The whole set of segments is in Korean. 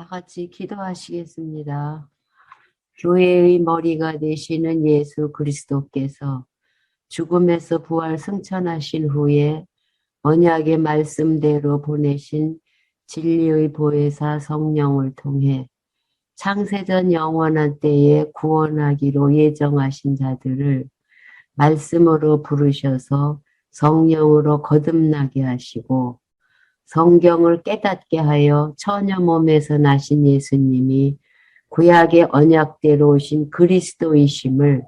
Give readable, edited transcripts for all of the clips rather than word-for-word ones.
다 같이 기도하시겠습니다. 교회의 머리가 되시는 예수 그리스도께서 죽음에서 부활 승천하신 후에 언약의 말씀대로 보내신 진리의 보혜사 성령을 통해 창세전 영원한 때에 구원하기로 예정하신 자들을 말씀으로 부르셔서 성령으로 거듭나게 하시고 성경을 깨닫게 하여 처녀 몸에서 나신 예수님이 구약의 언약대로 오신 그리스도이심을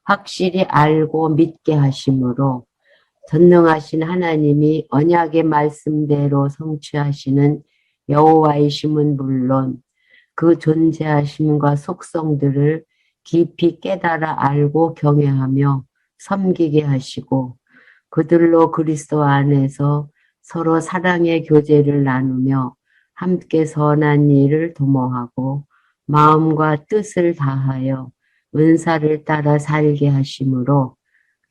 확실히 알고 믿게 하심으로 전능하신 하나님이 언약의 말씀대로 성취하시는 여호와이심은 물론 그 존재하심과 속성들을 깊이 깨달아 알고 경외하며 섬기게 하시고 그들로 그리스도 안에서 서로 사랑의 교제를 나누며 함께 선한 일을 도모하고 마음과 뜻을 다하여 은사를 따라 살게 하심으로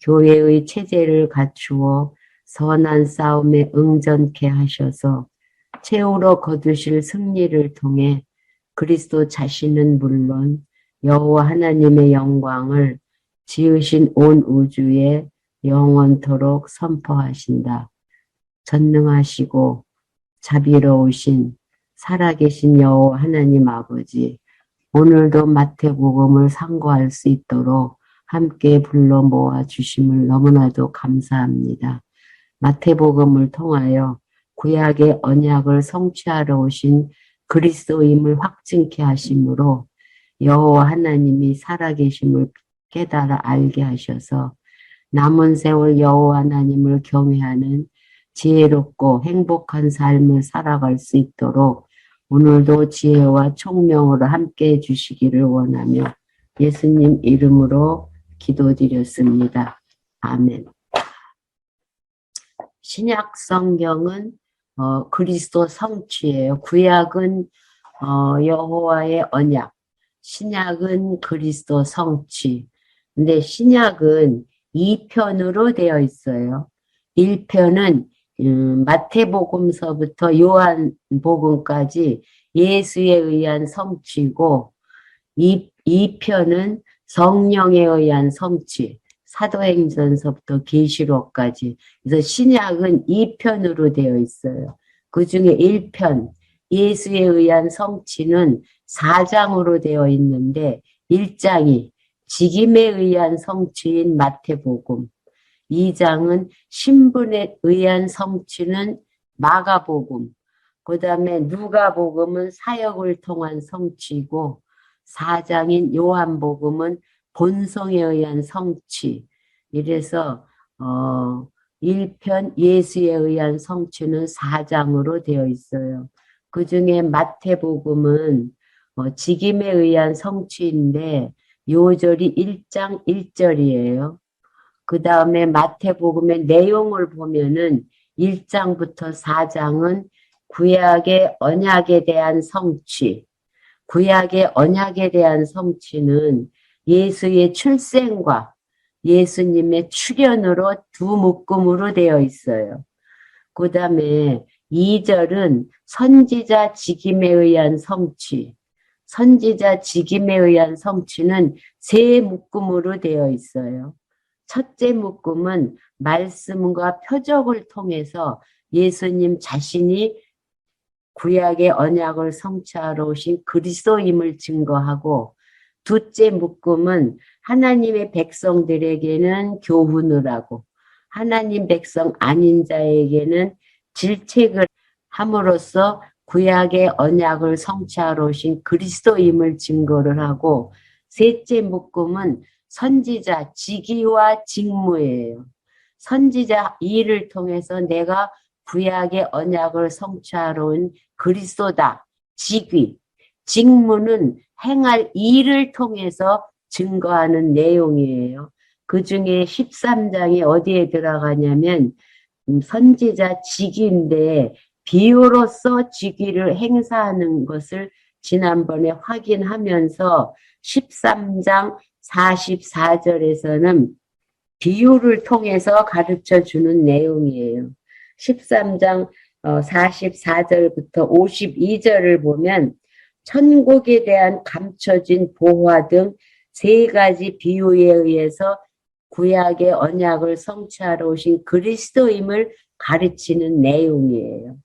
교회의 체제를 갖추어 선한 싸움에 응전케 하셔서 최후로 거두실 승리를 통해 그리스도 자신은 물론 여호와 하나님의 영광을 지으신 온 우주에 영원토록 선포하신다. 전능하시고 자비로우신 살아계신 여호와 하나님 아버지, 오늘도 마태복음을 상고할 수 있도록 함께 불러 모아 주심을 너무나도 감사합니다. 마태복음을 통하여 구약의 언약을 성취하러 오신 그리스도임을 확증케 하심으로 여호와 하나님이 살아계심을 깨달아 알게 하셔서 남은 세월 여호와 하나님을 경외하는 지혜롭고 행복한 삶을 살아갈 수 있도록 오늘도 지혜와 총명으로 함께 해주시기를 원하며 예수님 이름으로 기도드렸습니다. 아멘. 신약 성경은 그리스도 성취예요. 구약은 여호와의 언약, 신약은 그리스도 성취. 근데 신약은 2편으로 되어 있어요. 1편은 마태복음서부터 요한복음까지 예수에 의한 성취고 2편은 성령에 의한 성취, 사도행전서부터 계시록까지. 그래서 신약은 2편으로 되어 있어요. 그 중에 1편, 예수에 의한 성취는 4장으로 되어 있는데 1장이 직임에 의한 성취인 마태복음, 2장은 신분에 의한 성취는 마가복음, 그 다음에 누가복음은 사역을 통한 성취고 4장인 요한복음은 본성에 의한 성취. 이래서 1편 예수에 의한 성취는 4장으로 되어 있어요. 그 중에 마태복음은 직임에 의한 성취인데 요절이 1장 1절이에요. 그 다음에 마태복음의 내용을 보면은 1장부터 4장은 구약의 언약에 대한 성취, 구약의 언약에 대한 성취는 예수의 출생과 예수님의 출현으로 두 묶음으로 되어 있어요. 그 다음에 2절은 선지자 직임에 의한 성취, 선지자 직임에 의한 성취는 세 묶음으로 되어 있어요. 첫째 묶음은 말씀과 표적을 통해서 예수님 자신이 구약의 언약을 성취하러 오신 그리스도임을 증거하고 둘째 묶음은 하나님의 백성들에게는 교훈을 하고 하나님 백성 아닌 자에게는 질책을 함으로써 구약의 언약을 성취하러 오신 그리스도임을 증거를 하고 셋째 묶음은 선지자 직위와 직무예요. 선지자 일을 통해서 내가 구약의 언약을 성취하러 온 그리스도다. 직위, 직무는 행할 일을 통해서 증거하는 내용이에요. 그 중에 13장이 어디에 들어가냐면 선지자 직위인데 비유로서 직위를 행사하는 것을 지난번에 확인하면서 13장 44절에서는 비유를 통해서 가르쳐 주는 내용이에요. 13장 44절부터 52절을 보면 천국에 대한 감춰진 보화 등 세 가지 비유에 의해서 구약의 언약을 성취하러 오신 그리스도임을 가르치는 내용이에요.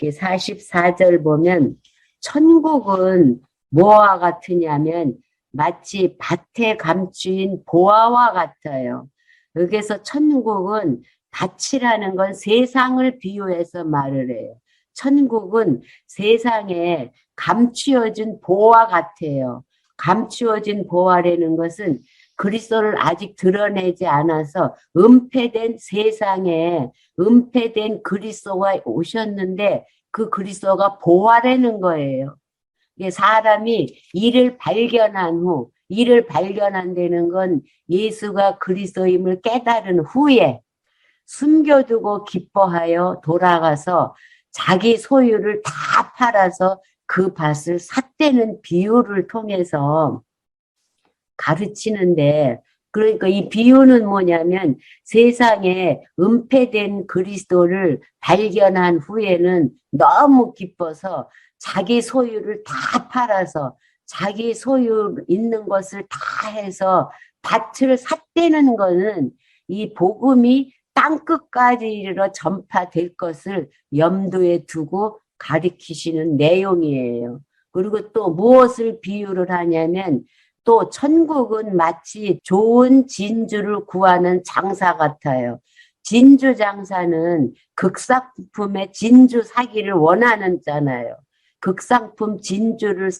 44절 보면 천국은 뭐와 같으냐면 마치 밭에 감추인 보화와 같아요. 여기서 천국은 밭이라는 건 세상을 비유해서 말을 해요. 천국은 세상에 감추어진 보화 같아요. 감추어진 보화라는 것은 그리스도를 아직 드러내지 않아서 은폐된 세상에 은폐된 그리스도가 오셨는데 그 그리스도가 보화라는 거예요. 사람이 이를 발견한 후, 이를 발견한다는 건 예수가 그리스도임을 깨달은 후에 숨겨두고 기뻐하여 돌아가서 자기 소유를 다 팔아서 그 밭을 샀다는 비유를 통해서 가르치는데, 그러니까 이 비유는 뭐냐면 세상에 은폐된 그리스도를 발견한 후에는 너무 기뻐서 자기 소유를 다 팔아서 자기 소유 있는 것을 다 해서 밭을 샀다는 거는 이 복음이 땅끝까지 이르러 전파될 것을 염두에 두고 가리키시는 내용이에요. 그리고 또 무엇을 비유를 하냐면 또 천국은 마치 좋은 진주를 구하는 장사 같아요. 진주 장사는 극상품의 진주 사기를 원하는잖아요. 극상품 진주를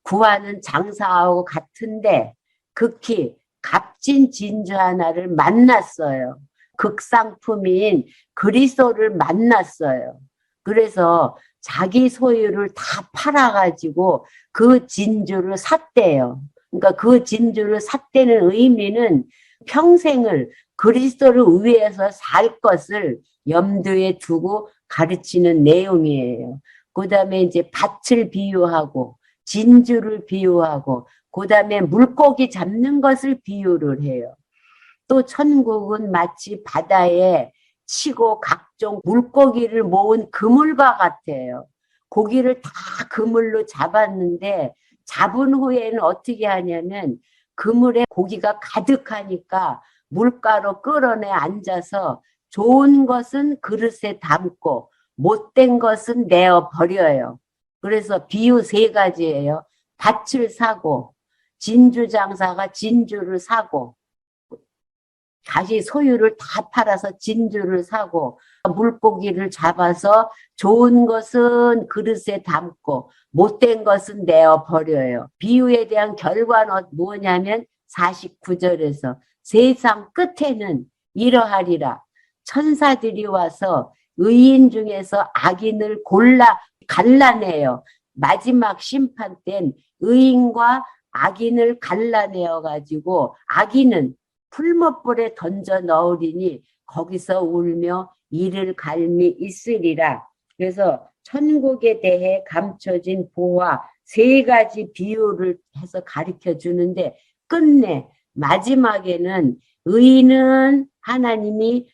구하는 장사하고 같은데 극히 값진 진주 하나를 만났어요. 극상품인 그리스도를 만났어요. 그래서 자기 소유를 다 팔아가지고 그 진주를 샀대요. 그러니까 그 진주를 샀다는 의미는 평생을 그리스도를 위해서 살 것을 염두에 두고 가르치는 내용이에요. 그 다음에 이제 밭을 비유하고 진주를 비유하고 그 다음에 물고기 잡는 것을 비유를 해요. 또 천국은 마치 바다에 치고 각종 물고기를 모은 그물과 같아요. 고기를 다 그물로 잡았는데 잡은 후에는 어떻게 하냐면 그물에 고기가 가득하니까 물가로 끌어내 앉아서 좋은 것은 그릇에 담고 못된 것은 내어 버려요. 그래서 비유 세 가지예요. 밭을 사고 진주 장사가 진주를 사고 다시 소유를 다 팔아서 진주를 사고 물고기를 잡아서 좋은 것은 그릇에 담고 못된 것은 내어 버려요. 비유에 대한 결과는 뭐냐면 49절에서 세상 끝에는 이러하리라. 천사들이 와서 의인 중에서 악인을 골라 갈라내요. 마지막 심판 땐 의인과 악인을 갈라내어 가지고 악인은 풀못불에 던져 넣으리니 거기서 울며 이를 갈미 있으리라. 그래서 천국에 대해 감춰진 보화 세 가지 비유를 해서 가르쳐 주는데 끝내 마지막에는 의인은 하나님이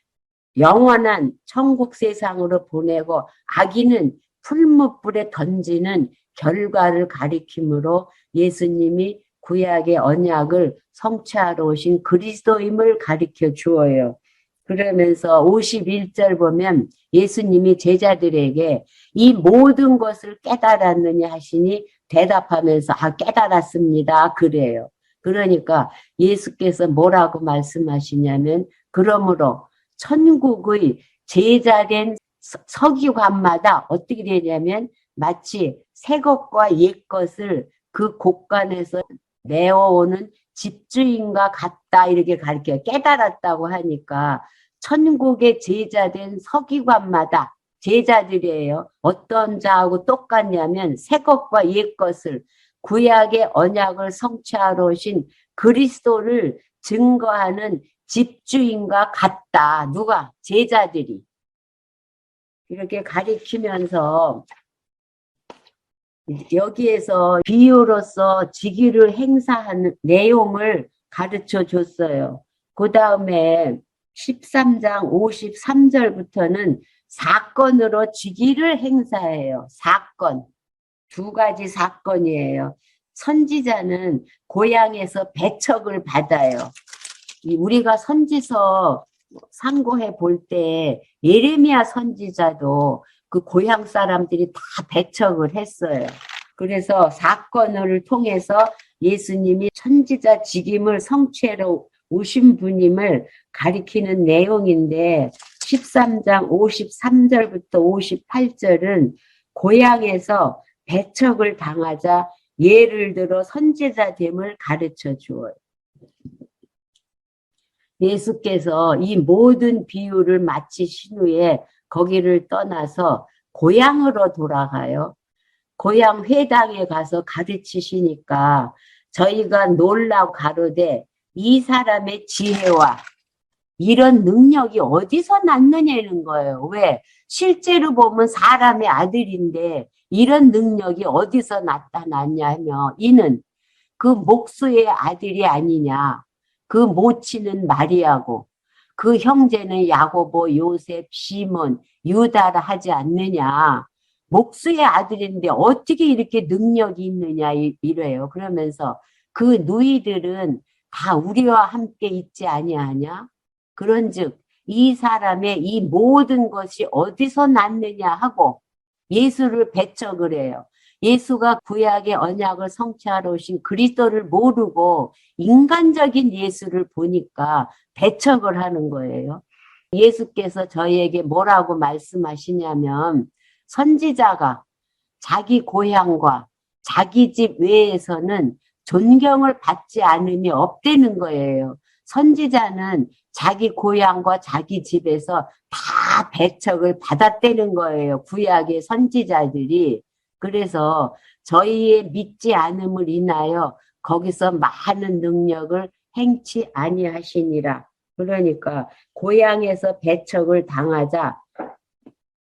영원한 천국 세상으로 보내고 악인은 풀무불에 던지는 결과를 가리키므로 예수님이 구약의 언약을 성취하러 오신 그리스도임을 가리켜 주어요. 그러면서 51절 보면 예수님이 제자들에게 이 모든 것을 깨달았느냐 하시니 대답하면서 깨달았습니다. 그래요. 그러니까 예수께서 뭐라고 말씀하시냐면 그러므로 천국의 제자된 서기관마다 어떻게 되냐면 마치 새 것과 옛 것을 그 곳간에서 내어오는 집주인과 같다 이렇게 가르쳐요. 깨달았다고 하니까 천국의 제자된 서기관마다 제자들이에요. 어떤 자하고 똑같냐면 새 것과 옛 것을 구약의 언약을 성취하러 오신 그리스도를 증거하는 집주인과 같다. 누가? 제자들이. 이렇게 가리키면서 여기에서 비유로서 직위를 행사하는 내용을 가르쳐 줬어요. 그 다음에 13장 53절부터는 사건으로 직위를 행사해요. 사건. 두 가지 사건이에요. 선지자는 고향에서 배척을 받아요. 우리가 선지서 상고해 볼 때 예레미야 선지자도 그 고향 사람들이 다 배척을 했어요. 그래서 사건을 통해서 예수님이 선지자 직임을 성취하러 오신 분임을 가리키는 내용인데 13장 53절부터 58절은 고향에서 배척을 당하자 예를 들어 선지자됨을 가르쳐 주어요. 예수께서 이 모든 비유를 마치신 후에 거기를 떠나서 고향으로 돌아가요. 고향 회당에 가서 가르치시니까 저희가 놀라고 가로되 이 사람의 지혜와 이런 능력이 어디서 났느냐는 거예요. 왜? 실제로 보면 사람의 아들인데 이런 능력이 어디서 나타났냐 하면 이는 그 목수의 아들이 아니냐. 그 모친은 마리아고 그 형제는 야고보, 요셉, 시몬, 유다라 하지 않느냐. 목수의 아들인데 어떻게 이렇게 능력이 있느냐 이래요. 그러면서 그 누이들은 다 우리와 함께 있지 아니하냐. 그런즉 이 사람의 이 모든 것이 어디서 났느냐 하고 예수를 배척을 해요. 예수가 구약의 언약을 성취하러 오신 그리스도를 모르고 인간적인 예수를 보니까 배척을 하는 거예요. 예수께서 저희에게 뭐라고 말씀하시냐면 선지자가 자기 고향과 자기 집 외에서는 존경을 받지 않음이 없다는 거예요. 선지자는 자기 고향과 자기 집에서 다 배척을 받았다는 거예요. 구약의 선지자들이. 그래서 저희의 믿지 않음을 인하여 거기서 많은 능력을 행치 아니하시니라. 그러니까 고향에서 배척을 당하자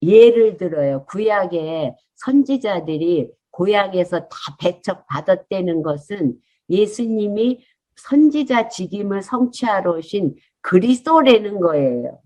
예를 들어요. 구약의 선지자들이 고향에서 다 배척받았다는 것은 예수님이 선지자 직임을 성취하러 오신 그리스도라는 거예요.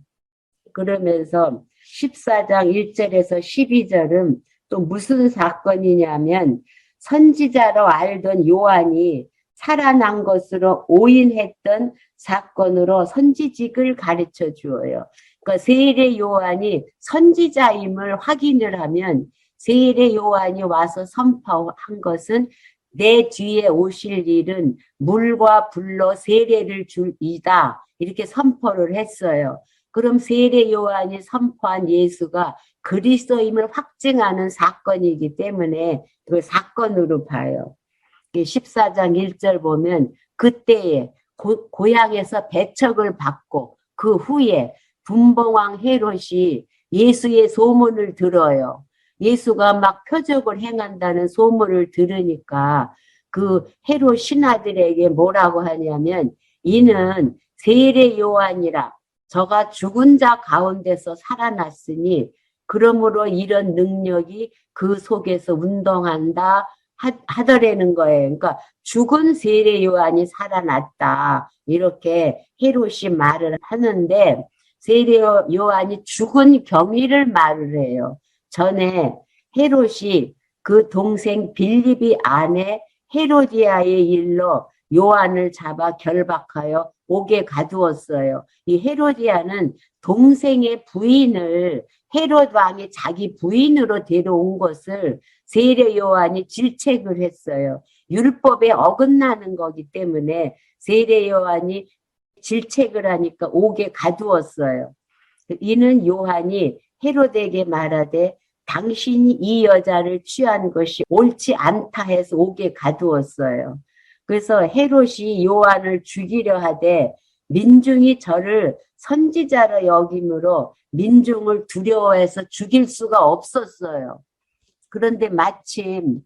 그러면서 14장 1절에서 12절은 또 무슨 사건이냐면 선지자로 알던 요한이 살아난 것으로 오인했던 사건으로 선지직을 가르쳐 주어요. 그러니까 세례 요한이 선지자임을 확인을 하면 세례 요한이 와서 선포한 것은 내 뒤에 오실 일은 물과 불로 세례를 줄이다. 이렇게 선포를 했어요. 그럼 세례 요한이 선포한 예수가 그리스도임을 확증하는 사건이기 때문에 그 사건으로 봐요. 14장 1절 보면 그때에 고향에서 배척을 받고 그 후에 분봉왕 헤롯이 예수의 소문을 들어요. 예수가 막 표적을 행한다는 소문을 들으니까 그 헤롯 신하들에게 뭐라고 하냐면 이는 세례 요한이라 저가 죽은 자 가운데서 살아났으니 그러므로 이런 능력이 그 속에서 운동한다 하더라는 거예요. 그러니까 죽은 세례 요한이 살아났다. 이렇게 헤롯이 말을 하는데 세례 요한이 죽은 경위를 말을 해요. 전에 헤롯이 그 동생 빌립이 아내 헤로디아의 일로 요한을 잡아 결박하여 옥에 가두었어요. 이 헤로디아는 동생의 부인을 헤롯 왕이 자기 부인으로 데려온 것을 세례 요한이 질책을 했어요. 율법에 어긋나는 거기 때문에 세례 요한이 질책을 하니까 옥에 가두었어요. 이는 요한이 헤롯에게 말하되 당신이 이 여자를 취한 것이 옳지 않다 해서 옥에 가두었어요. 그래서 헤롯이 요한을 죽이려 하되 민중이 저를 선지자로 여김으로 민중을 두려워해서 죽일 수가 없었어요. 그런데 마침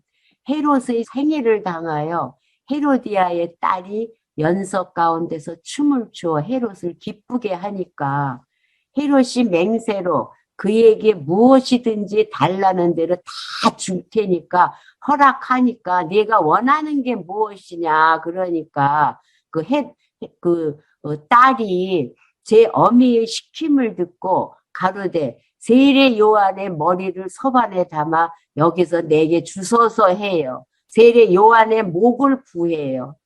헤롯의 생일을 당하여 헤로디아의 딸이 연석 가운데서 춤을 추어 헤롯을 기쁘게 하니까 헤롯이 맹세로 그에게 무엇이든지 달라는 대로 다 줄 테니까 허락하니까 내가 원하는 게 무엇이냐 그러니까 딸이 제 어미의 시킴을 듣고 가로되 세례 요한의 머리를 서반에 담아 여기서 내게 주소서 해요. 세례 요한의 목을 구해요.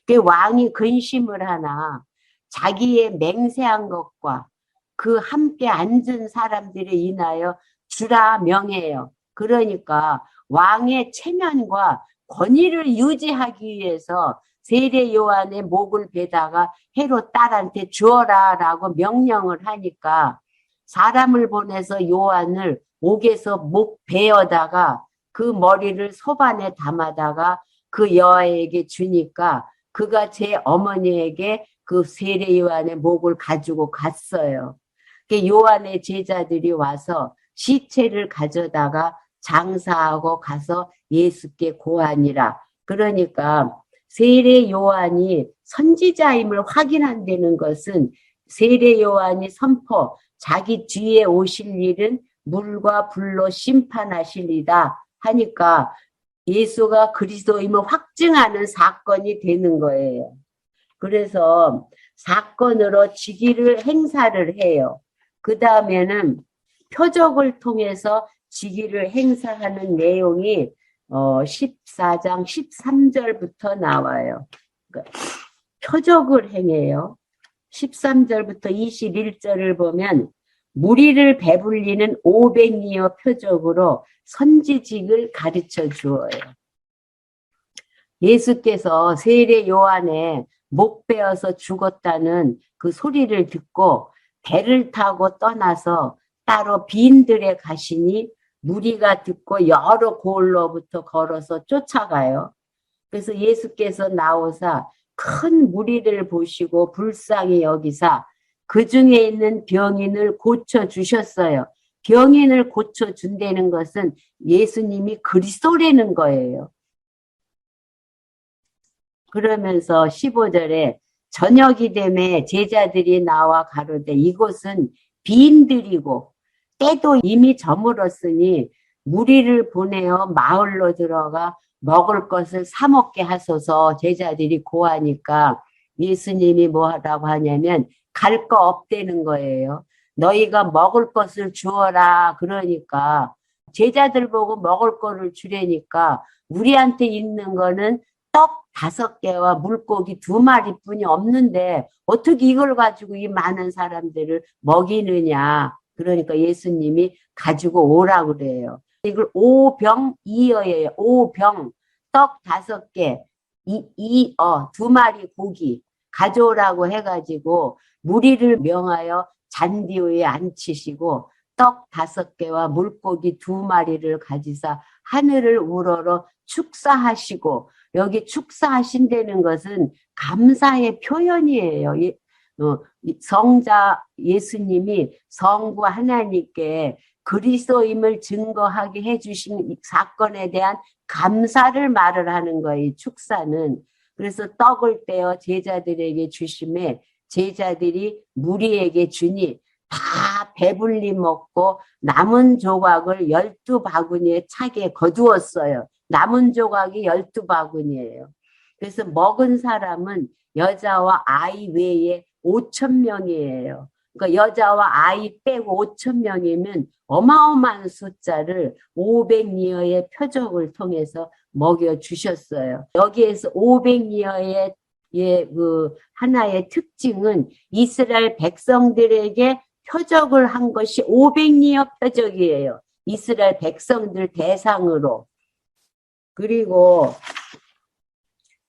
그 왕이 근심을 하나 자기의 맹세한 것과 그 함께 앉은 사람들에 인하여 주라 명해요. 그러니까 왕의 체면과 권위를 유지하기 위해서 세례 요한의 목을 베다가 헤롯 딸한테 주어라라고 명령을 하니까 사람을 보내서 요한을 옥에서 목 베어다가 그 머리를 소반에 담아다가 그 여아에게 주니까 그가 제 어머니에게 그 세례 요한의 목을 가지고 갔어요. 요한의 제자들이 와서 시체를 가져다가 장사하고 가서 예수께 고하니라. 그러니까 세례 요한이 선지자임을 확인한다는 것은 세례 요한이 선포 자기 뒤에 오실 일은 물과 불로 심판하실이다 하니까 예수가 그리스도임을 확증하는 사건이 되는 거예요. 그래서 사건으로 직위를 행사를 해요. 그 다음에는 표적을 통해서 직위를 행사하는 내용이 14장 13절부터 나와요. 그러니까 표적을 행해요. 13절부터 21절을 보면 무리를 배불리는 500리어 표적으로 선지직을 가르쳐 주어요. 예수께서 세례 요한의 목 베어서 죽었다는 그 소리를 듣고 배를 타고 떠나서 따로 빈들에 가시니 무리가 듣고 여러 고을로부터 걸어서 쫓아가요. 그래서 예수께서 나오사 큰 무리를 보시고 불쌍히 여기사 그 중에 있는 병인을 고쳐주셨어요. 병인을 고쳐준다는 것은 예수님이 그리스도라는 거예요. 그러면서 15절에 저녁이 되매 제자들이 나와 가로되 이곳은 빈들이고 때도 이미 저물었으니 무리를 보내어 마을로 들어가 먹을 것을 사 먹게 하소서. 제자들이 고하니까 예수님이 뭐 하라고 하냐면 갈 거 없다는 거예요. 너희가 먹을 것을 주어라. 그러니까 제자들 보고 먹을 거를 주려니까 우리한테 있는 거는 떡 5개와 물고기 2마리뿐이 없는데 어떻게 이걸 가지고 이 많은 사람들을 먹이느냐. 그러니까 예수님이 가지고 오라 그래요. 이걸 오병이어예요. 오병, 떡 5개, 2마리 고기 가져오라고 해가지고 무리를 명하여 잔디 위에 앉히시고 떡 5개와 물고기 2마리를 가지사 하늘을 우러러 축사하시고, 여기 축사하신다는 것은 감사의 표현이에요. 성자 예수님이 성부 하나님께 그리스도임을 증거하게 해주신 사건에 대한 감사를 말을 하는 거예요. 축사는. 그래서 떡을 떼어 제자들에게 주심에 제자들이 무리에게 주니 다 배불리 먹고 남은 조각을 12바구니에 차게 거두었어요. 남은 조각이 12바구니예요. 그래서 먹은 사람은 여자와 아이 외에 5,000명이에요. 그러니까 여자와 아이 빼고 5,000명이면 어마어마한 숫자를 500리어의 표적을 통해서 먹여주셨어요. 여기에서 500리어의 그 하나의 특징은 이스라엘 백성들에게 표적을 한 것이 500리어 표적이에요. 이스라엘 백성들 대상으로. 그리고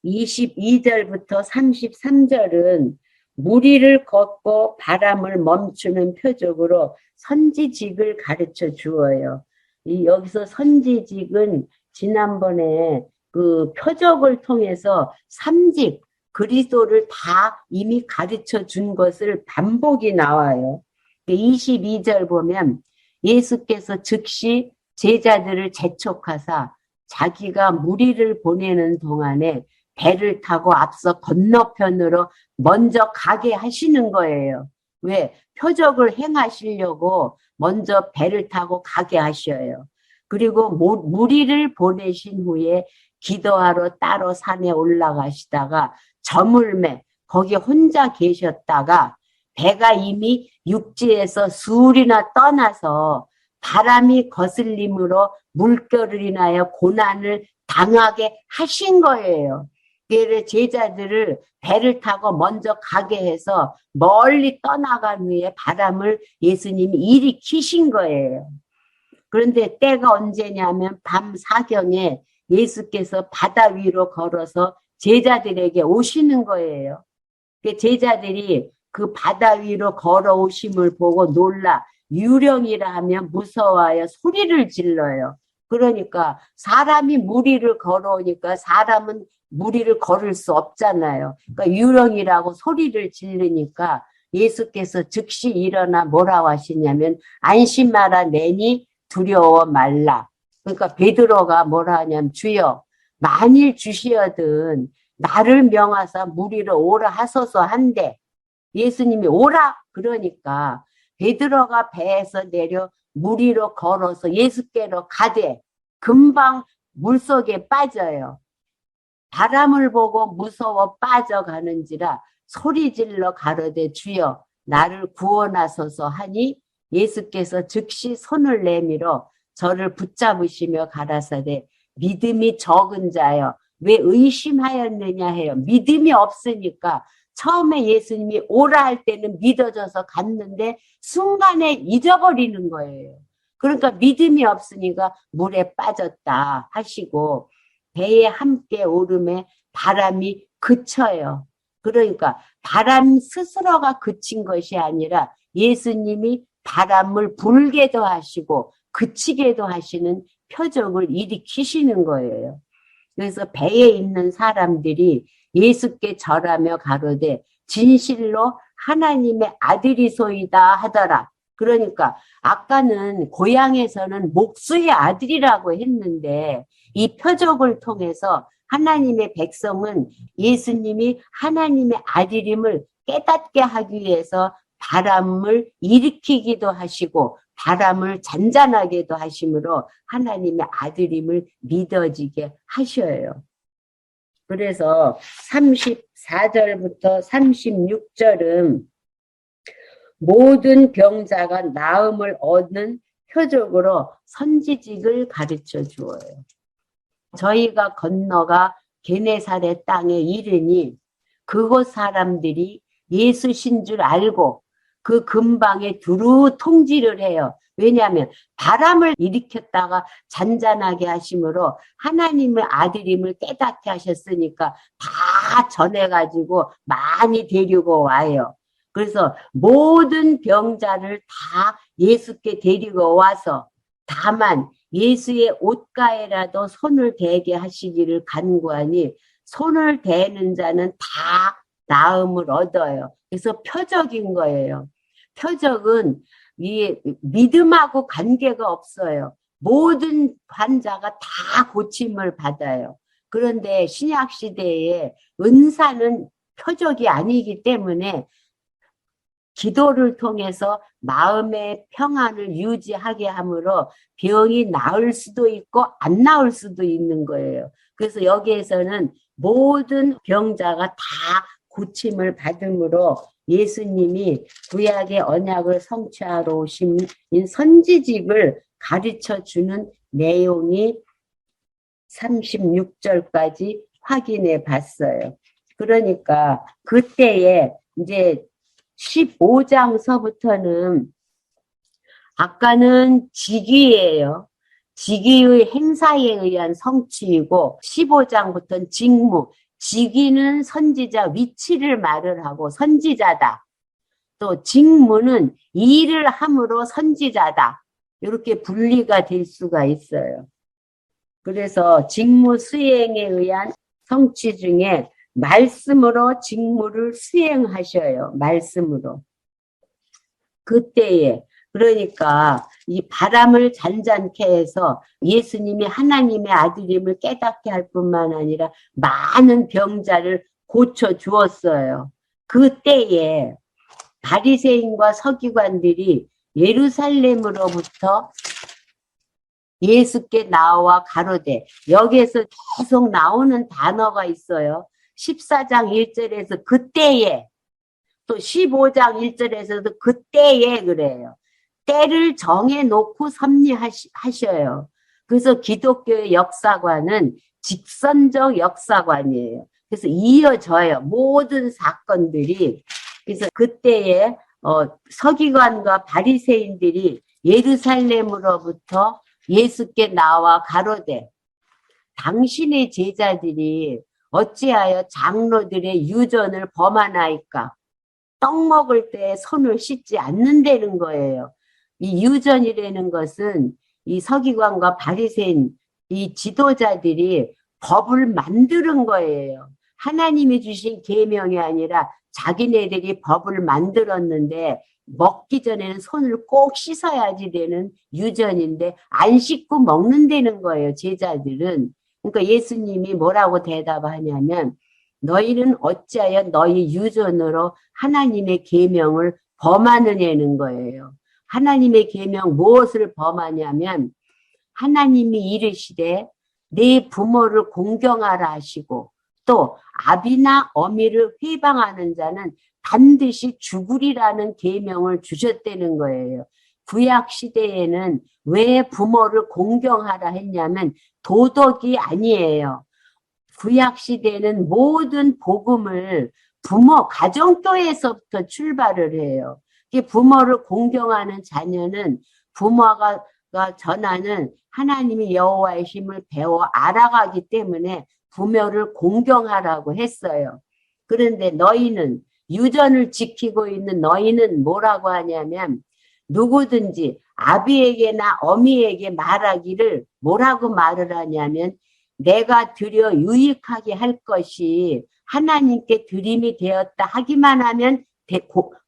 22절부터 33절은 무리를 걷고 바람을 멈추는 표적으로 선지직을 가르쳐 주어요. 여기서 선지직은 지난번에 그 표적을 통해서 삼직, 그리스도를 다 이미 가르쳐 준 것을 반복이 나와요. 22절 보면 예수께서 즉시 제자들을 재촉하사 자기가 무리를 보내는 동안에 배를 타고 앞서 건너편으로 먼저 가게 하시는 거예요. 왜? 표적을 행하시려고 먼저 배를 타고 가게 하셔요. 그리고 무리를 보내신 후에 기도하러 따로 산에 올라가시다가 저물매 거기 혼자 계셨다가 배가 이미 육지에서 수울이나 떠나서 바람이 거슬림으로 물결을 인하여 고난을 당하게 하신 거예요. 그래서 제자들을 배를 타고 먼저 가게 해서 멀리 떠나간 후에 바람을 예수님이 일으키신 거예요. 그런데 때가 언제냐면 밤 사경에 예수께서 바다 위로 걸어서 제자들에게 오시는 거예요. 제자들이 그 바다 위로 걸어오심을 보고 놀라 유령이라 하면 무서워하여 소리를 질러요. 그러니까 사람이 무리를 걸어오니까 사람은 무리를 걸을 수 없잖아요. 그러니까 유령이라고 소리를 지르니까 예수께서 즉시 일어나 뭐라고 하시냐면 안심하라 내니 두려워 말라. 그러니까 베드로가 뭐라 하냐면 주여 만일 주시어든 나를 명하사 무리를 오라 하소서 한데 예수님이 오라 그러니까 베드로가 배에서 내려 무리로 걸어서 예수께로 가되 금방 물속에 빠져요. 바람을 보고 무서워 빠져가는지라 소리질러 가로되 주여 나를 구원하소서 하니 예수께서 즉시 손을 내밀어 저를 붙잡으시며 가라사대 믿음이 적은 자여 왜 의심하였느냐 해요. 믿음이 없으니까 처음에 예수님이 오라 할 때는 믿어져서 갔는데 순간에 잊어버리는 거예요. 그러니까 믿음이 없으니까 물에 빠졌다 하시고 배에 함께 오름에 바람이 그쳐요. 그러니까 바람 스스로가 그친 것이 아니라 예수님이 바람을 불게도 하시고 그치게도 하시는 표적을 일으키시는 거예요. 그래서 배에 있는 사람들이 예수께 절하며 가로되 진실로 하나님의 아들이소이다 하더라. 그러니까 아까는 고향에서는 목수의 아들이라고 했는데 이 표적을 통해서 하나님의 백성은 예수님이 하나님의 아들임을 깨닫게 하기 위해서 바람을 일으키기도 하시고 바람을 잔잔하게도 하심으로 하나님의 아들임을 믿어지게 하셔요. 그래서 34절부터 36절은 모든 병자가 나음을 얻는 표적으로 선지직을 가르쳐 주어요. 저희가 건너가 게네사렛 땅에 이르니 그곳 사람들이 예수신 줄 알고 그 근방에 두루 통지를 해요. 왜냐하면 바람을 일으켰다가 잔잔하게 하심으로 하나님의 아들임을 깨닫게 하셨으니까 다 전해가지고 많이 데리고 와요. 그래서 모든 병자를 다 예수께 데리고 와서 다만 예수의 옷가에라도 손을 대게 하시기를 간구하니 손을 대는 자는 다 나음을 얻어요. 그래서 표적인 거예요. 표적은 이 믿음하고 관계가 없어요. 모든 환자가 다 고침을 받아요. 그런데 신약 시대에 은사는 표적이 아니기 때문에 기도를 통해서 마음의 평안을 유지하게 함으로 병이 나을 수도 있고 안 나을 수도 있는 거예요. 그래서 여기에서는 모든 병자가 다 고침을 받음으로 예수님이 구약의 언약을 성취하러 오신 선지직을 가르쳐 주는 내용이 36절까지 확인해 봤어요. 그러니까 그때에 이제 15장서부터는 아까는 직위예요. 직위의 행사에 의한 성취이고 15장부터는 직무, 직위는 선지자 위치를 말을 하고 선지자다. 또 직무는 일을 함으로 선지자다. 이렇게 분리가 될 수가 있어요. 그래서 직무 수행에 의한 성취 중에 말씀으로 직무를 수행하셔요. 말씀으로. 그때에 그러니까 이 바람을 잔잔케 해서 예수님이 하나님의 아들임을 깨닫게 할 뿐만 아니라 많은 병자를 고쳐 주었어요. 그때에 바리새인과 서기관들이 예루살렘으로부터 예수께 나와 가로되 여기에서 계속 나오는 단어가 있어요. 14장 1절에서 그때에 또 15장 1절에서도 그때에 그래요. 때를 정해놓고 섭리하셔요. 그래서 기독교의 역사관은 직선적 역사관이에요. 그래서 이어져요. 모든 사건들이. 그래서 그때에 서기관과 바리새인들이 예루살렘으로부터 예수께 나와 가로되 당신의 제자들이 어찌하여 장로들의 유전을 범하나이까? 떡 먹을 때 손을 씻지 않는다는 거예요. 이 유전이라는 것은 이 서기관과 바리새인 이 지도자들이 법을 만드는 거예요. 하나님이 주신 계명이 아니라 자기네들이 법을 만들었는데 먹기 전에는 손을 꼭 씻어야지 되는 유전인데 안 씻고 먹는다는 거예요. 제자들은. 그러니까 예수님이 뭐라고 대답하냐면 너희는 어찌하여 너희 유전으로 하나님의 계명을 범하느냐는 거예요. 하나님의 계명 무엇을 범하냐면 하나님이 이르시되 네 부모를 공경하라 하시고 또 아비나 어미를 회방하는 자는 반드시 죽으리라는 계명을 주셨다는 거예요. 구약 시대에는 왜 부모를 공경하라 했냐면 도덕이 아니에요. 구약 시대는 모든 복음을 부모, 가정교회에서부터 출발을 해요. 부모를 공경하는 자녀는 부모가 전하는 하나님의 여호와의 힘을 배워 알아가기 때문에 부모를 공경하라고 했어요. 그런데 너희는 유전을 지키고 있는 너희는 뭐라고 하냐면 누구든지 아비에게나 어미에게 말하기를 뭐라고 말을 하냐면 내가 드려 유익하게 할 것이 하나님께 드림이 되었다 하기만 하면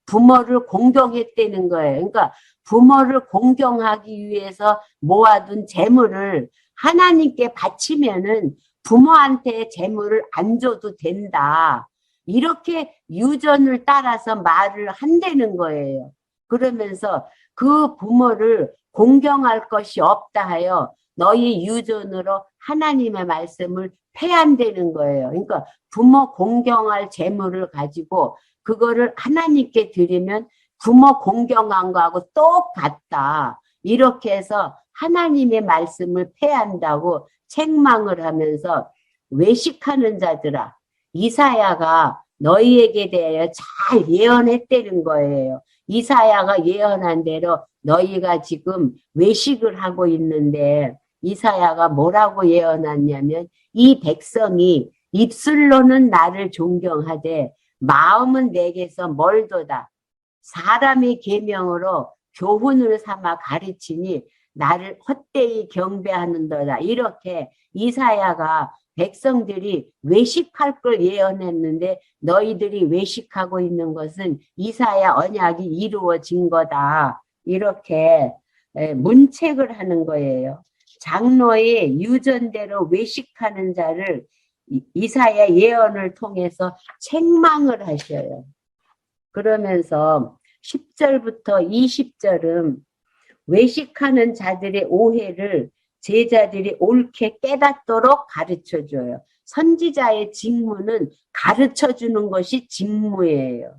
부모를 공경했다는 거예요. 그러니까 부모를 공경하기 위해서 모아둔 재물을 하나님께 바치면은 부모한테 재물을 안 줘도 된다. 이렇게 유전을 따라서 말을 한다는 거예요. 그러면서 그 부모를 공경할 것이 없다 하여 너희 유전으로 하나님의 말씀을 폐한다는 거예요. 그러니까 부모 공경할 재물을 가지고 그거를 하나님께 드리면 부모 공경한 거하고 똑같다. 이렇게 해서 하나님의 말씀을 폐한다고 책망을 하면서 외식하는 자들아 이사야가 너희에게 대하여 잘 예언했다는 거예요. 이사야가 예언한 대로 너희가 지금 외식을 하고 있는데 이사야가 뭐라고 예언했냐면 이 백성이 입술로는 나를 존경하되 마음은 내게서 멀도다. 사람의 계명으로 교훈을 삼아 가르치니 나를 헛되이 경배하는도다. 이렇게 이사야가 백성들이 외식할 걸 예언했는데 너희들이 외식하고 있는 것은 이사야 언약이 이루어진 거다. 이렇게 문책을 하는 거예요. 장로의 유전대로 외식하는 자를 이사야 예언을 통해서 책망을 하셔요. 그러면서 10절부터 20절은 외식하는 자들의 오해를 제자들이 옳게 깨닫도록 가르쳐줘요. 선지자의 직무는 가르쳐주는 것이 직무예요.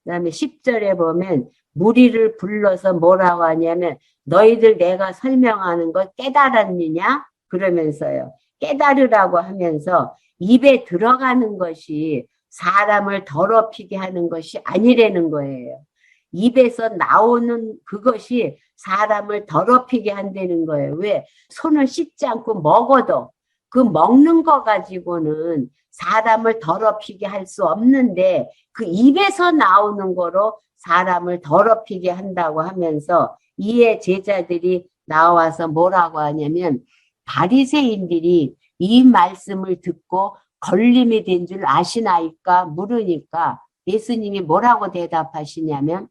그 다음에 10절에 보면 무리를 불러서 뭐라고 하냐면 너희들 내가 설명하는 것 깨달았느냐? 그러면서요. 깨달으라고 하면서 입에 들어가는 것이 사람을 더럽히게 하는 것이 아니라는 거예요. 입에서 나오는 그것이 사람을 더럽히게 한다는 거예요. 왜? 손을 씻지 않고 먹어도 그 먹는 거 가지고는 사람을 더럽히게 할 수 없는데 그 입에서 나오는 거로 사람을 더럽히게 한다고 하면서 이에 제자들이 나와서 뭐라고 하냐면 바리새인들이 이 말씀을 듣고 걸림이 된 줄 아시나이까 물으니까 예수님이 뭐라고 대답하시냐면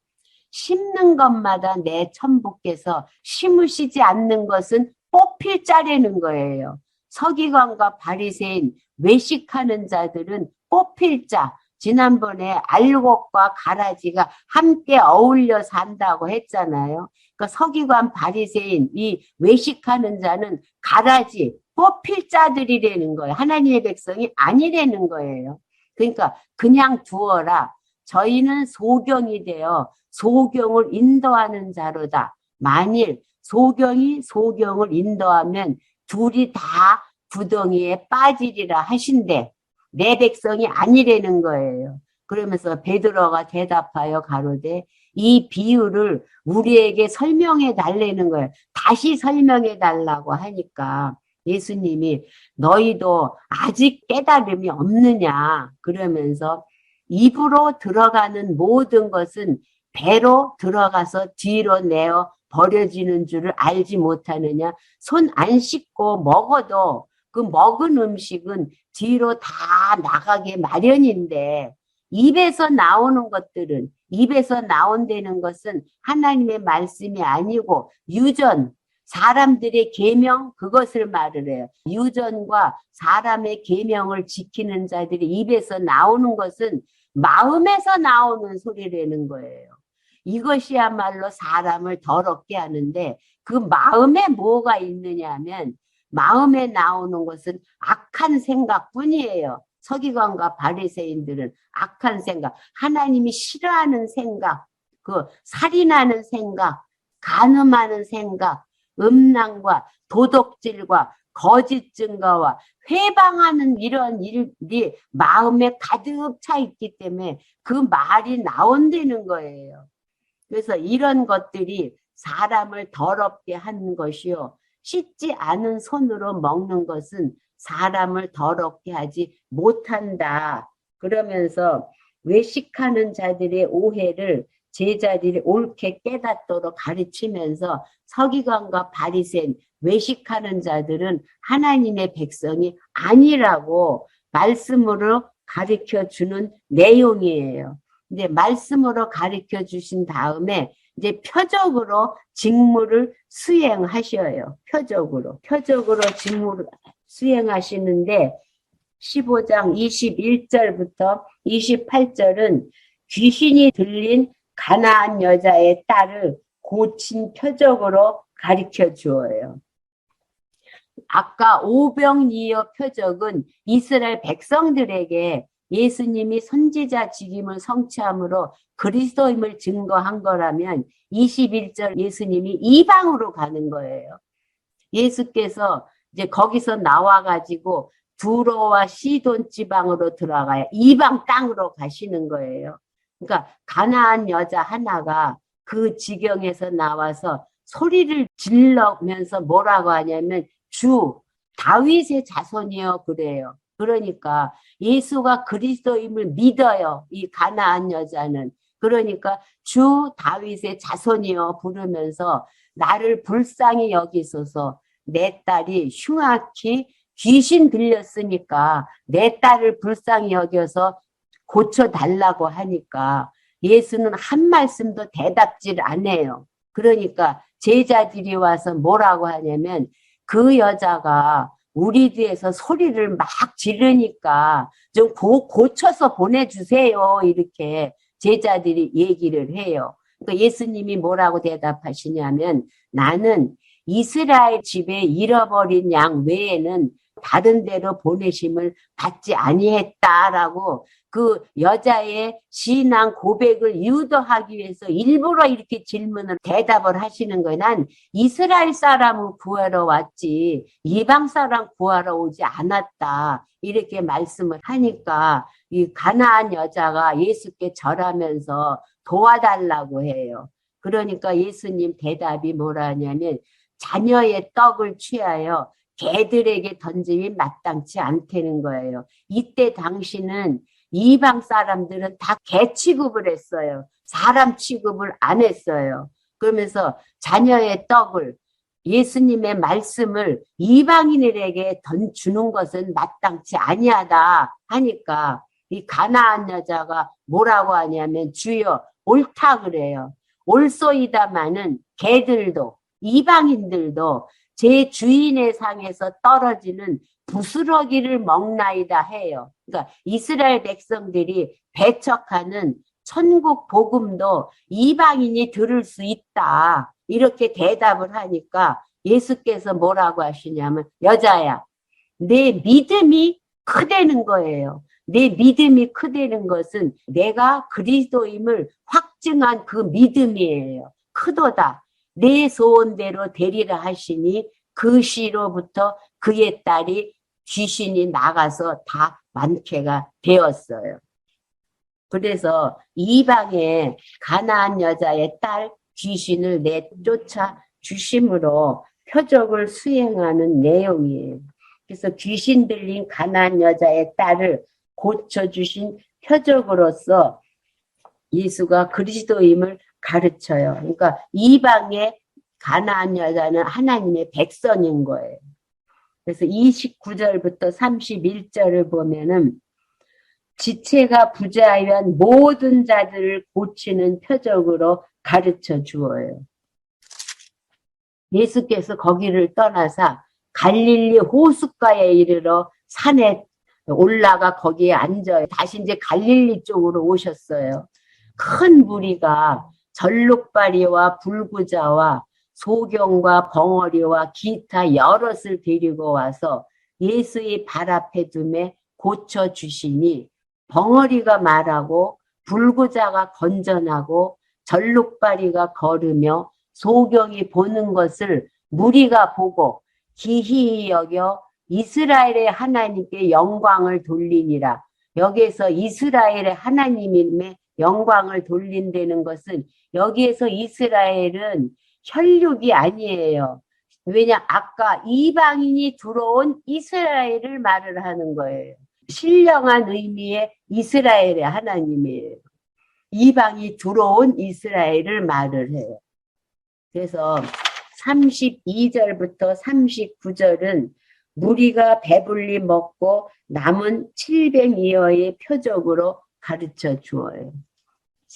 심는 것마다 내 천부께서 심으시지 않는 것은 뽑힐 자라는 거예요. 서기관과 바리새인 외식하는 자들은 뽑힐 자. 지난번에 알곡과 가라지가 함께 어울려 산다고 했잖아요. 그러니까 서기관 바리새인 이 외식하는 자는 가라지 뽑힐 자들이라는 거예요. 하나님의 백성이 아니라는 거예요. 그러니까 그냥 두어라. 저희는 소경이 되어 소경을 인도하는 자로다. 만일 소경이 소경을 인도하면 둘이 다 구덩이에 빠지리라 하신대. 내 백성이 아니라는 거예요. 그러면서 베드로가 대답하여 가로되 이 비유를 우리에게 설명해 달라는 거예요. 다시 설명해 달라고 하니까 예수님이 너희도 아직 깨달음이 없느냐 그러면서 입으로 들어가는 모든 것은 배로 들어가서 뒤로 내어 버려지는 줄을 알지 못하느냐. 손 안 씻고 먹어도 그 먹은 음식은 뒤로 다 나가게 마련인데 입에서 나오는 것들은 입에서 나온다는 것은 하나님의 말씀이 아니고 유전, 사람들의 계명 그것을 말을 해요. 유전과 사람의 계명을 지키는 자들이 입에서 나오는 것은 마음에서 나오는 소리라는 거예요. 이것이야말로 사람을 더럽게 하는데 그 마음에 뭐가 있느냐 하면 마음에 나오는 것은 악한 생각뿐이에요. 서기관과 바리새인들은 악한 생각, 하나님이 싫어하는 생각, 그 살인하는 생각, 간음하는 생각, 음란과 도덕질과 거짓 증거와 회방하는 이런 일이 마음에 가득 차 있기 때문에 그 말이 나온다는 거예요. 그래서 이런 것들이 사람을 더럽게 하는 것이요. 씻지 않은 손으로 먹는 것은 사람을 더럽게 하지 못한다. 그러면서 외식하는 자들의 오해를 제자들이 옳게 깨닫도록 가르치면서 서기관과 바리새인 외식하는 자들은 하나님의 백성이 아니라고 말씀으로 가르쳐 주는 내용이에요. 이제 말씀으로 가르쳐 주신 다음에 이제 표적으로 직무를 수행하셔요. 표적으로 직무를 수행하시는데 15장 21절부터 28절은 귀신이 들린 가나안 여자의 딸을 고친 표적으로 가르쳐 주어요. 아까 오병이어 표적은 이스라엘 백성들에게 예수님이 선지자 직임을 성취함으로 그리스도임을 증거한 거라면 21절 예수님이 이방으로 가는 거예요. 예수께서 이제 거기서 나와가지고 두로와 시돈 지방으로 들어가야 이방 땅으로 가시는 거예요. 그러니까 가나안 여자 하나가 그 지경에서 나와서 소리를 질러면서 뭐라고 하냐면 주 다윗의 자손이여 그래요. 그러니까 예수가 그리스도임을 믿어요. 이 가나안 여자는. 그러니까 주 다윗의 자손이여 부르면서 나를 불쌍히 여기소서. 내 딸이 흉악히 귀신 들렸으니까 내 딸을 불쌍히 여겨서 고쳐달라고 하니까 예수는 한 말씀도 대답질 안 해요. 그러니까 제자들이 와서 뭐라고 하냐면 그 여자가 우리 뒤에서 소리를 막 지르니까 좀 고쳐서 보내주세요. 이렇게 제자들이 얘기를 해요. 그러니까 예수님이 뭐라고 대답하시냐면 나는 이스라엘 집에 잃어버린 양 외에는 다른 데로 보내심을 받지 아니했다라고 그 여자의 신앙 고백을 유도하기 위해서 일부러 이렇게 질문을 대답을 하시는 거예요. 난 이스라엘 사람을 구하러 왔지 이방 사람 구하러 오지 않았다. 이렇게 말씀을 하니까 이 가나안 여자가 예수께 절하면서 도와달라고 해요. 그러니까 예수님 대답이 뭐라 하냐면 자녀의 떡을 취하여 개들에게 던짐이 마땅치 않다는 거예요. 이때 당시는 이방 사람들은 다 개 취급을 했어요. 사람 취급을 안 했어요. 그러면서 자녀의 떡을 예수님의 말씀을 이방인들에게 주는 것은 마땅치 아니하다 하니까 이 가나안 여자가 뭐라고 하냐면 주여 옳다 그래요. 옳소이다마는 개들도 이방인들도 제 주인의 상에서 떨어지는 부스러기를 먹나이다 해요. 그러니까 이스라엘 백성들이 배척하는 천국 복음도 이방인이 들을 수 있다. 이렇게 대답을 하니까 예수께서 뭐라고 하시냐면 여자야 내 믿음이 크다는 거예요. 내 믿음이 크다는 것은 내가 그리스도임을 확증한 그 믿음이에요. 크도다. 내 소원대로 되리라 하시니 그 시로부터 그의 딸이 귀신이 나가서 다 완쾌가 되었어요. 그래서 이방의 가나안 여자의 딸 귀신을 내쫓아 주심으로 표적을 수행하는 내용이에요. 그래서 귀신 들린 가나안 여자의 딸을 고쳐주신 표적으로서 예수가 그리스도임을 가르쳐요. 그러니까 이방의 가나안 여자는 하나님의 백성인 거예요. 그래서 29절부터 31절을 보면은 지체가 부자이면 모든 자들을 고치는 표적으로 가르쳐 주어요. 예수께서 거기를 떠나사 갈릴리 호숫가에 이르러 산에 올라가 거기에 앉아요. 다시 이제 갈릴리 쪽으로 오셨어요. 큰 무리가 절룩바리와 불구자와 소경과 벙어리와 기타 여럿을 데리고 와서 예수의 발 앞에 둠에 고쳐주시니 벙어리가 말하고 불구자가 건전하고 절룩바리가 걸으며 소경이 보는 것을 무리가 보고 기히 여겨 이스라엘의 하나님께 영광을 돌리니라. 여기에서 이스라엘의 하나님의 영광을 돌린다는 것은 여기에서 이스라엘은 혈육이 아니에요. 왜냐 아까 이방인이 들어온 이스라엘을 말을 하는 거예요. 신령한 의미의 이스라엘의 하나님이에요. 이방이 들어온 이스라엘을 말을 해요. 그래서 32절부터 39절은 무리가 배불리 먹고 남은 700이어의 표적으로 가르쳐 주어요.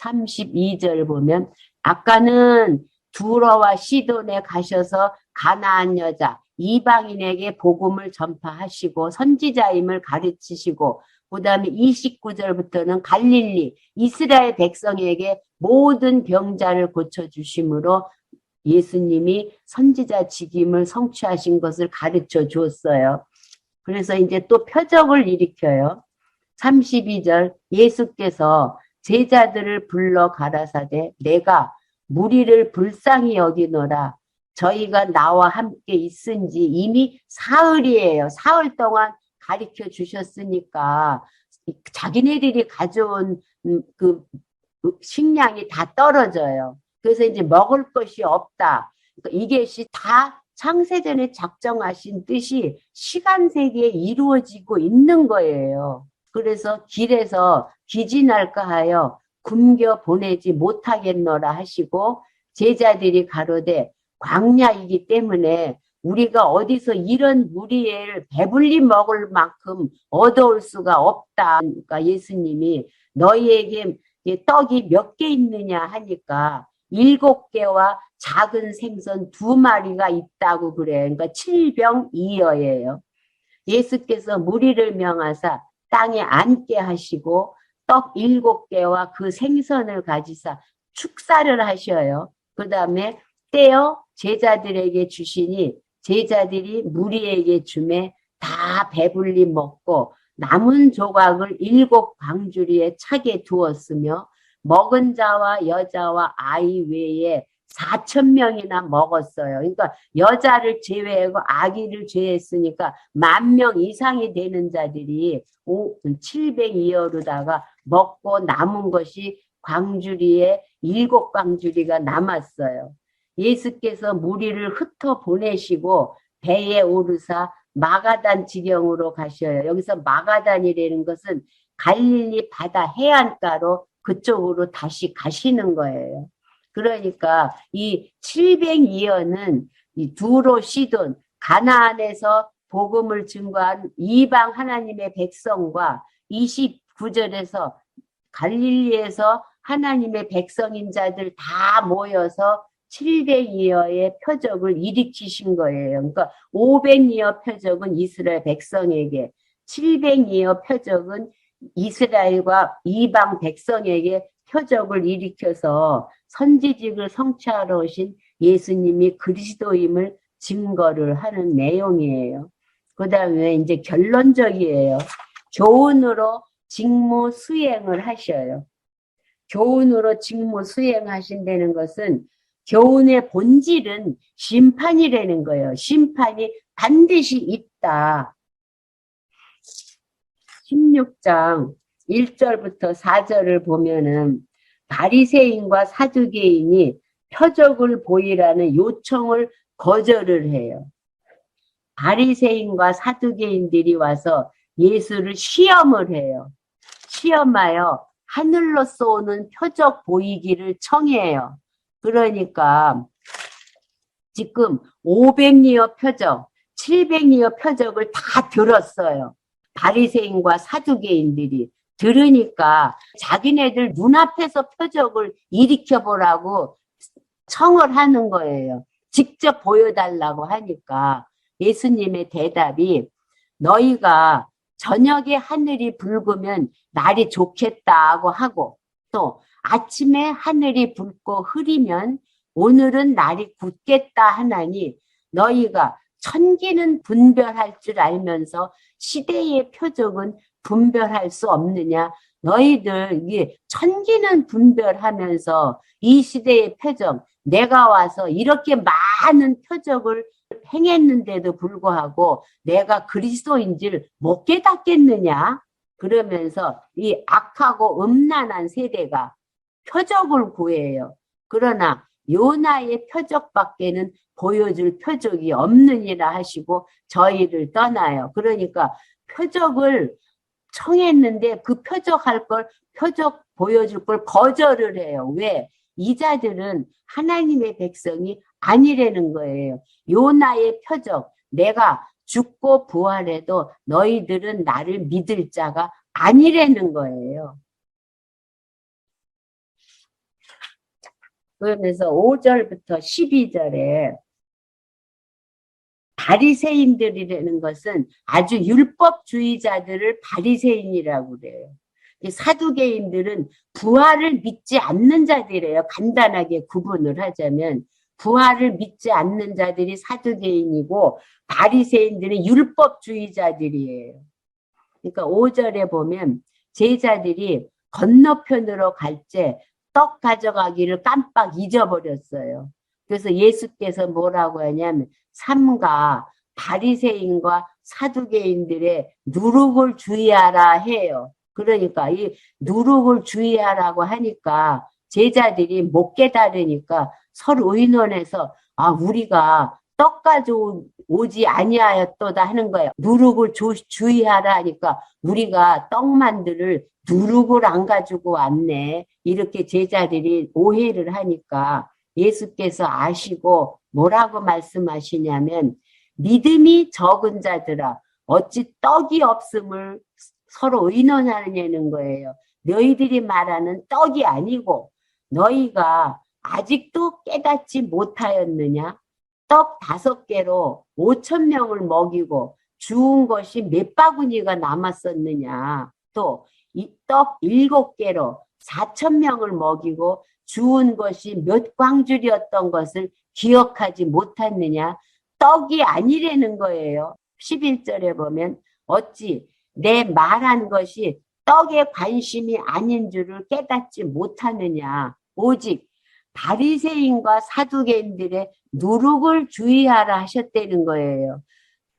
32절 보면 아까는 두로와 시돈에 가셔서 가나안 여자 이방인에게 복음을 전파하시고 선지자임을 가르치시고 그 다음에 29절부터는 갈릴리 이스라엘 백성에게 모든 병자를 고쳐주심으로 예수님이 선지자 직임을 성취하신 것을 가르쳐 주었어요. 그래서 이제 또 표적을 일으켜요. 32절 예수께서 제자들을 불러 가라사대 내가 무리를 불쌍히 여기노라. 저희가 나와 함께 있은지 이미 사흘이에요. 사흘 동안 가르쳐 주셨으니까 자기네들이 가져온 그 식량이 다 떨어져요. 그래서 이제 먹을 것이 없다. 그러니까 이게 다 창세전에 작정하신 뜻이 시간 세계에 이루어지고 있는 거예요. 그래서 길에서 기진할까 하여 굶겨 보내지 못하겠노라 하시고 제자들이 가로되 광야이기 때문에 우리가 어디서 이런 무리를 배불리 먹을 만큼 얻어올 수가 없다. 그러니까 예수님이 너희에게 떡이 몇 개 있느냐 하니까 7개와 작은 생선 2마리가 있다고 그래요. 그러니까 7병2여예요. 예수께서 무리를 명하사 땅에 앉게 하시고 떡 7개와 그 생선을 가지사 축사를 하셔요. 그 다음에 떼어 제자들에게 주시니 제자들이 무리에게 주매 다 배불리 먹고 남은 조각을 7광주리에 차게 두었으며 먹은 자와 여자와 아이 외에 4,000명이나 먹었어요. 그러니까 여자를 제외하고 아기를 제외했으니까 10,000명 이상이 되는 자들이 700이어로다가 먹고 남은 것이 광주리에 7광주리가 남았어요. 예수께서 무리를 흩어 보내시고 배에 오르사 마가단 지경으로 가셔요. 여기서 마가단이라는 것은 갈릴리 바다 해안가로 그쪽으로 다시 가시는 거예요. 그러니까 이 702년은 이 두로 시돈 가나안에서 복음을 증거한 이방 하나님의 백성과 29절에서 갈릴리에서 하나님의 백성인 자들 다 모여서 700이어의 표적을 일으키신 거예요. 그러니까 500이어 표적은 이스라엘 백성에게, 700이어 표적은 이스라엘과 이방 백성에게 표적을 일으켜서 선지직을 성취하러 오신 예수님이 그리스도임을 증거를 하는 내용이에요. 그 다음에 이제 결론적이에요. 교훈으로 직무 수행을 하셔요. 교훈으로 직무 수행하신다는 것은 교훈의 본질은 심판이라는 거예요. 심판이 반드시 있다. 16장 1절부터 4절을 보면은 바리새인과 사두개인이 표적을 보이라는 요청을 거절을 해요. 바리새인과 사두개인들이 와서 예수를 시험을 해요. 시험하여 하늘로서 오는 표적 보이기를 청해요. 그러니까 지금 500리어 표적, 700리어 표적을 다 들었어요. 바리새인과 사두개인들이 들으니까 자기네들 눈앞에서 표적을 일으켜보라고 청을 하는 거예요. 직접 보여달라고 하니까 예수님의 대답이 너희가 저녁에 하늘이 붉으면 날이 좋겠다고 하고 또 아침에 하늘이 붉고 흐리면 오늘은 날이 굳겠다 하나니 너희가 천기는 분별할 줄 알면서 시대의 표적은 분별할 수 없느냐. 너희들 이게 천기는 분별하면서 이 시대의 표적 내가 와서 이렇게 많은 표적을 행했는데도 불구하고 내가 그리스도인 줄 못 깨닫겠느냐. 그러면서 이 악하고 음란한 세대가 표적을 구해요. 그러나 요나의 표적밖에는 보여줄 표적이 없느니라 하시고 저희를 떠나요. 그러니까 표적을 청했는데 그 표적할 걸, 표적 보여줄 걸 거절을 해요. 왜? 이 자들은 하나님의 백성이 아니라는 거예요. 요나의 표적, 내가 죽고 부활해도 너희들은 나를 믿을 자가 아니라는 거예요. 그러면서 5절부터 12절에 바리새인들이라는 것은 아주 율법주의자들을 바리새인이라고 그래요. 사두개인들은 부활을 믿지 않는 자들이에요. 간단하게 구분을 하자면 부활을 믿지 않는 자들이 사두개인이고 바리새인들은 율법주의자들이에요. 그러니까 5절에 보면 제자들이 건너편으로 갈 때 떡 가져가기를 깜빡 잊어버렸어요. 그래서 예수께서 뭐라고 하냐면 삼가 바리새인과 사두개인들의 누룩을 주의하라 해요. 그러니까 이 누룩을 주의하라고 하니까 제자들이 못 깨달으니까 서로 의논해서 아 우리가 떡 가져오지 아니하였도다 하는 거예요. 누룩을 주의하라 하니까 우리가 떡만두를 누룩을 안 가지고 왔네. 이렇게 제자들이 오해를 하니까 예수께서 아시고 뭐라고 말씀하시냐면 믿음이 적은 자들아 어찌 떡이 없음을 서로 의논하느냐는 거예요. 너희들이 말하는 떡이 아니고 너희가 아직도 깨닫지 못하였느냐? 떡 5개로 5,000명을 먹이고 주운 것이 몇 바구니가 남았었느냐? 또 이 떡 7개로 4,000명을 먹이고 주운 것이 몇 광줄이었던 것을 기억하지 못했느냐? 떡이 아니라는 거예요. 11절에 보면 어찌 내 말한 것이 떡에 관심이 아닌 줄을 깨닫지 못하느냐? 오직 바리새인과 사두개인들의 누룩을 주의하라 하셨다는 거예요.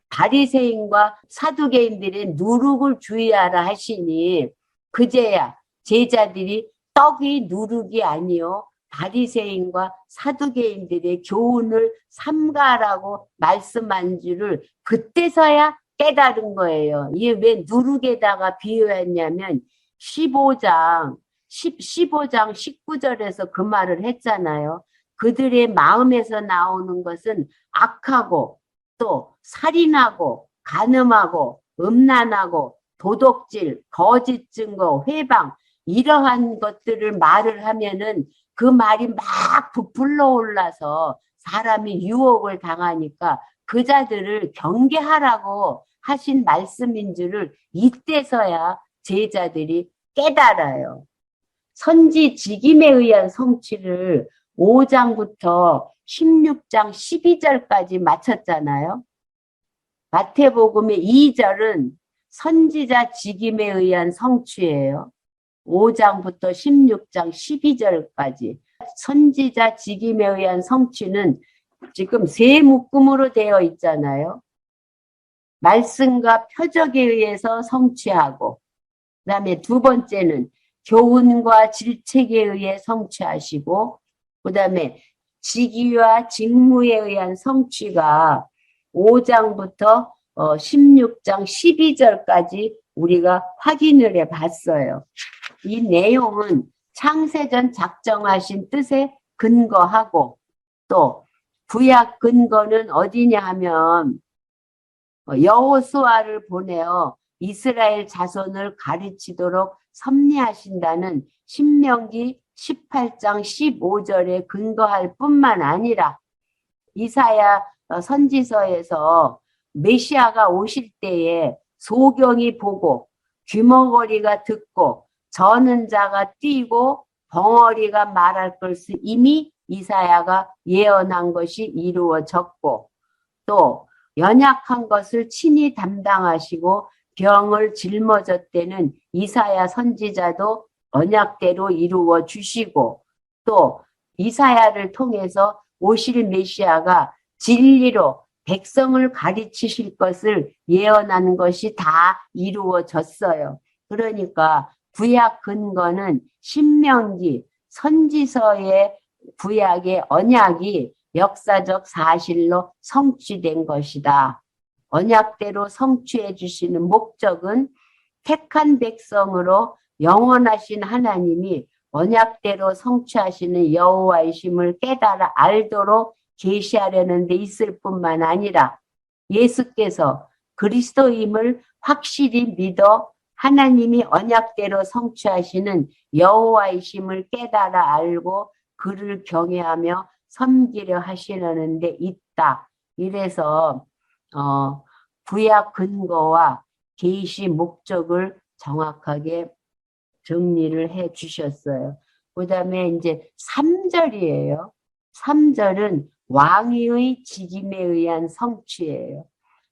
바리새인과 사두개인들의 누룩을 주의하라 하시니 그제야 제자들이 떡이 누룩이 아니요 바리새인과 사두개인들의 교훈을 삼가라고 말씀한 줄을 그때서야 깨달은 거예요. 이게 왜 누룩에다가 비유했냐면 15장 19절에서 그 말을 했잖아요. 그들의 마음에서 나오는 것은 악하고 또 살인하고 간음하고 음란하고 도덕질, 거짓 증거, 회방 이러한 것들을 말을 하면은 그 말이 막 부풀러 올라서 사람이 유혹을 당하니까 그 자들을 경계하라고 하신 말씀인 줄을 이때서야 제자들이 깨달아요. 선지직임에 의한 성취를 5장부터 16장 12절까지 마쳤잖아요. 마태복음의 2절은 선지자 직임에 의한 성취예요. 5장부터 16장 12절까지 선지자 직임에 의한 성취는 지금 세 묶음으로 되어 있잖아요. 말씀과 표적에 의해서 성취하고, 그 다음에 두 번째는 교훈과 질책에 의해 성취하시고, 그 다음에 직위와 직무에 의한 성취가 5장부터 16장 12절까지 우리가 확인을 해 봤어요. 이 내용은 창세전 작정하신 뜻에 근거하고, 또 구약 근거는 어디냐 하면 여호수아를 보내어 이스라엘 자손을 가르치도록 섭리하신다는 신명기 18장 15절에 근거할 뿐만 아니라 이사야 선지서에서 메시아가 오실 때에 소경이 보고 귀머거리가 듣고 저는 자가 뛰고 벙어리가 말할 것을 이미 이사야가 예언한 것이 이루어졌고, 또 연약한 것을 친히 담당하시고 병을 짊어졌다는 이사야 선지자도 언약대로 이루어 주시고, 또 이사야를 통해서 오실 메시아가 진리로 백성을 가르치실 것을 예언하는 것이 다 이루어졌어요. 그러니까 구약 근거는 신명기, 선지서의 구약의 언약이 역사적 사실로 성취된 것이다. 언약대로 성취해 주시는 목적은 택한 백성으로 영원하신 하나님이 언약대로 성취하시는 여호와이심을 깨달아 알도록 계시하려는 데 있을 뿐만 아니라 예수께서 그리스도임을 확실히 믿어 하나님이 언약대로 성취하시는 여호와이심을 깨달아 알고 그를 경외하며 섬기려 하시려는 데 있다. 이래서 구약 근거와 계시 목적을 정확하게 정리를 해 주셨어요. 그 다음에 이제 3절이에요. 3절은 왕위의 직임에 의한 성취예요.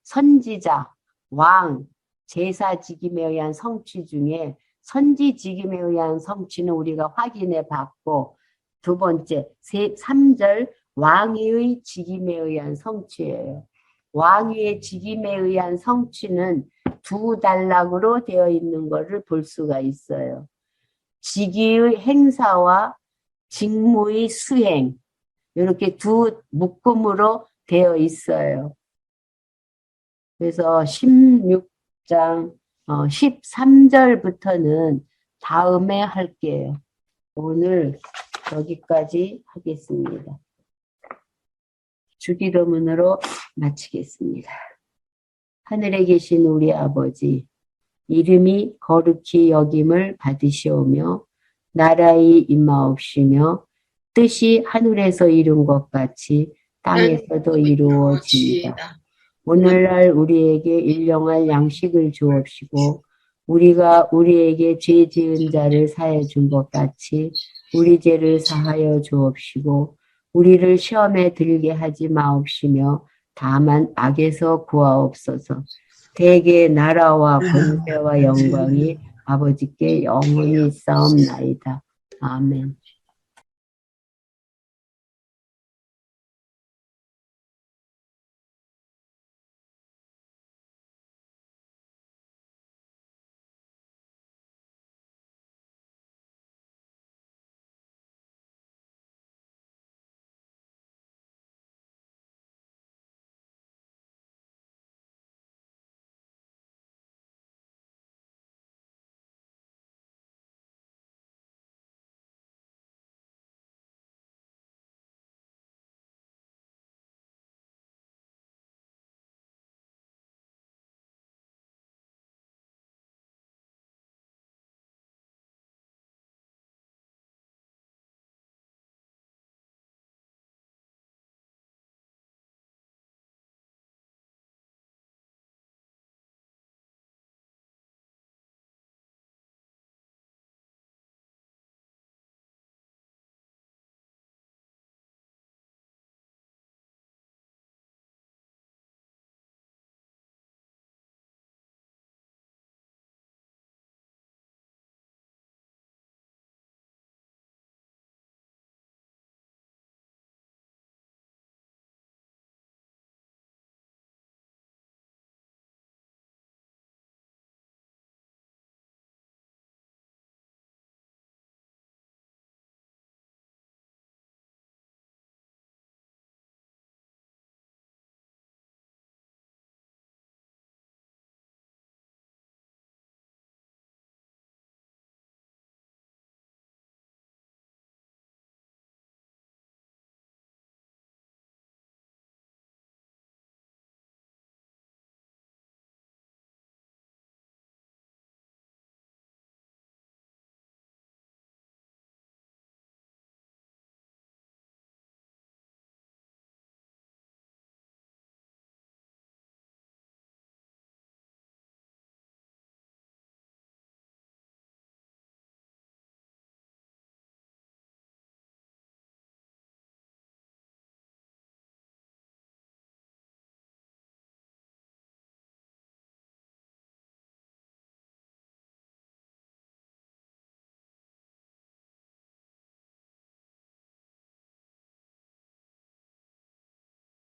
선지자, 왕, 제사 직임에 의한 성취 중에 선지 직임에 의한 성취는 우리가 확인해 봤고, 두 번째, 3절 왕위의 직임에 의한 성취예요. 왕위의 직임에 의한 성취는 두 단락으로 되어 있는 것을 볼 수가 있어요. 직위의 행사와 직무의 수행, 이렇게 두 묶음으로 되어 있어요. 그래서 16장 13절부터는 다음에 할게요. 오늘 여기까지 하겠습니다. 주기도문으로 마치겠습니다. 하늘에 계신 우리 아버지, 이름이 거룩히 여김을 받으시오며 나라의 임하옵시며 뜻이 하늘에서 이룬 것 같이 땅에서도 이루어지이다. 오늘날 우리에게 일용할 양식을 주옵시고 우리가 우리에게 죄 지은 자를 사해 준 것 같이 우리 죄를 사하여 주옵시고 우리를 시험에 들게 하지 마옵시며 다만 악에서 구하옵소서. 대개 나라와 권세와 영광이 아버지께 영원히 있사옵나이다. 아멘.